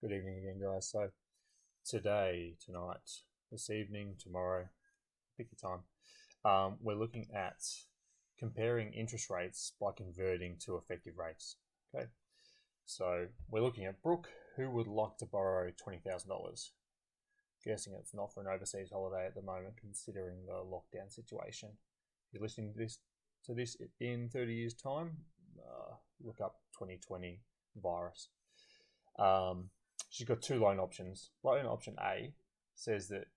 Good evening again, guys. So today, tonight, this evening, tomorrow, pick your time, we're looking at comparing interest rates by converting to effective rates. Okay, so we're looking at Brooke, who would like to borrow $20,000. Guessing it's not for an overseas holiday at the moment, considering the lockdown situation. If you're listening to this in 30 years' time, look up 2020 virus. She's got two loan options. Loan option A says that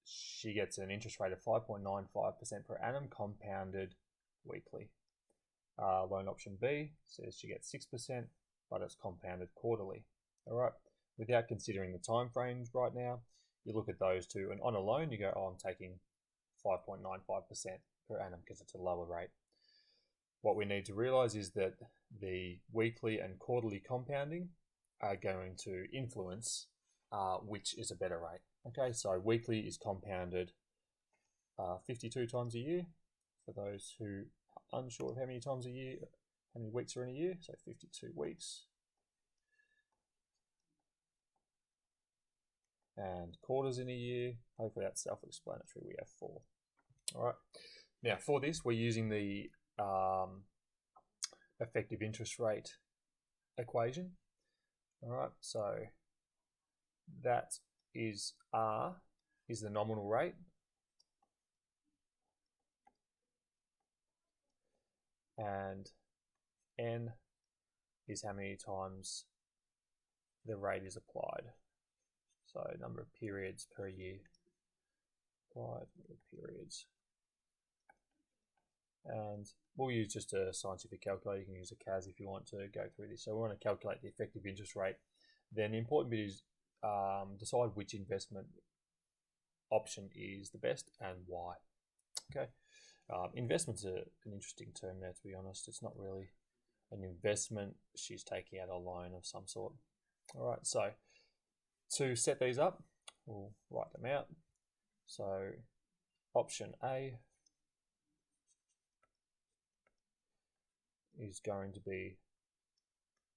she gets an interest rate of 5.95% per annum compounded weekly. Loan option B says she gets 6%, but it's compounded quarterly. All right. Without considering the time frames right now, you look at those two, and on a loan, you go, oh, I'm taking 5.95% per annum because it's a lower rate. What we need to realize is that the weekly and quarterly compounding are going to influence which is a better rate. Okay, so weekly is compounded 52 times a year. For those who are unsure of how many times a year, how many weeks are in a year, so 52 weeks. And quarters in a year, hopefully that's self-explanatory, we have 4. All right, now for this, we're using the effective interest rate equation. All right, so that is R is the nominal rate, and N is how many times the rate is applied. So number of periods per year applied, periods. And we'll use just a scientific calculator. You can use a CAS if you want to go through this. So we want to calculate the effective interest rate. Then the important bit is decide which investment option is the best and why. Okay, investment's an interesting term there, to be honest. It's not really an investment. She's taking out a loan of some sort. All right, so to set these up, we'll write them out. So option A is going to be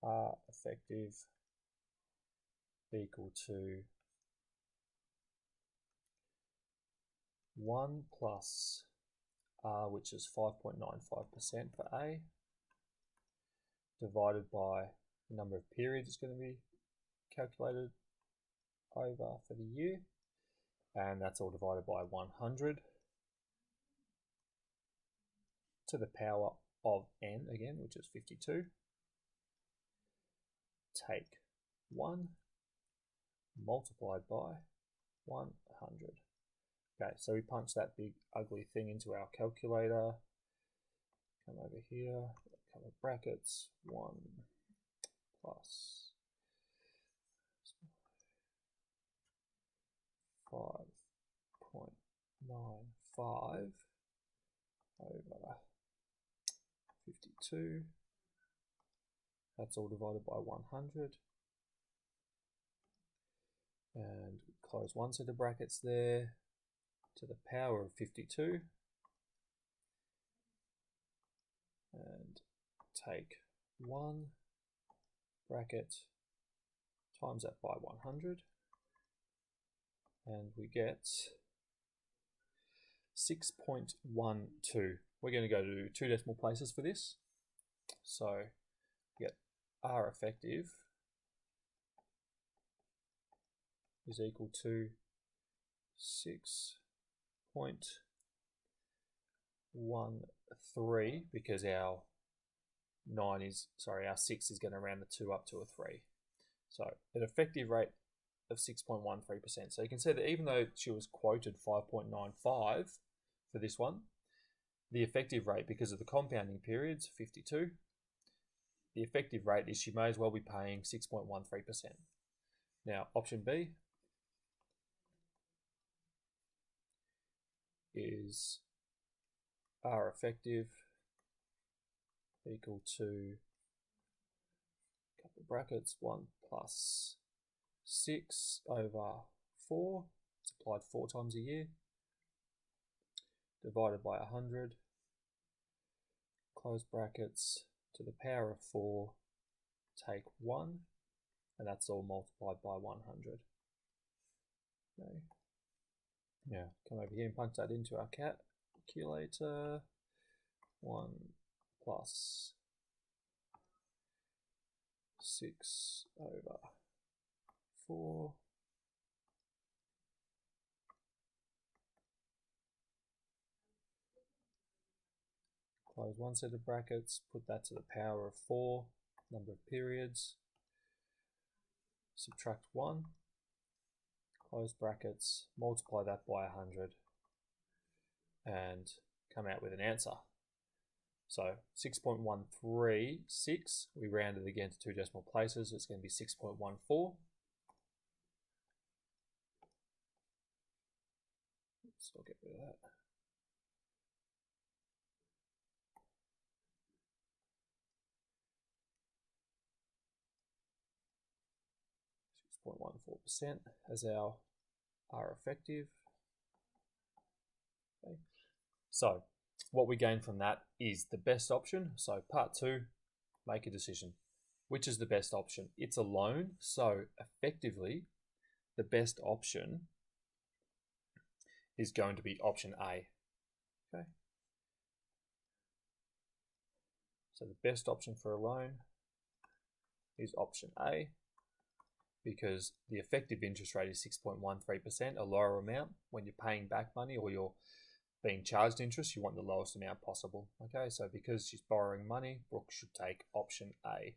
R effective equal to 1 plus R, which is 5.95% for A, divided by the number of periods it's going to be calculated over for the year, and that's all divided by 100 to the power of n again, which is 52. Take 1 multiplied by 100. Okay, so we punch that big ugly thing into our calculator. Come over here, couple of brackets, 1 plus 5.95 over 52. That's all divided by 100. And close one set of brackets there, to the power of 52. And take 1 bracket, times that by 100. And we get 6.12. We're going to go to 2 decimal places for this. So get R effective is equal to 6.13, because our 6 is going to round the 2 up to a 3. So an effective rate of 6.13%. So you can see that even though she was quoted 5.95 for this one, the effective rate, because of the compounding periods, 52, the effective rate is she may as well be paying 6.13%. Now, option B is R effective equal to, couple of brackets, 1 plus 6 over 4, it's applied 4 times a year, divided by 100, close brackets, to the power of 4, take 1, and that's all multiplied by 100. Okay. Now, come over here and punch that into our calculator. 1 plus 6 over 4 close one set of brackets, put that to the power of 4, number of periods, subtract 1, close brackets, multiply that by 100, and come out with an answer. So 6.136, we rounded again to 2 decimal places, it's going to be 6.14. So I'll get rid of that. 0.14% as our R effective. Okay. So what we gain from that is the best option. So part 2, make a decision. Which is the best option? It's a loan, so effectively the best option is going to be option A. Okay. So the best option for a loan is option A, because the effective interest rate is 6.13%, a lower amount. When you're paying back money or you're being charged interest, you want the lowest amount possible. Okay, so because she's borrowing money, Brooke should take option A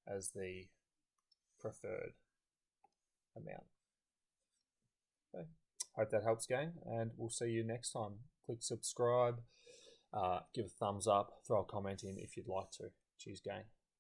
as the preferred amount. Okay, hope that helps, gang, and we'll see you next time. Click subscribe, give a thumbs up, throw a comment in if you'd like to. Cheers, gang.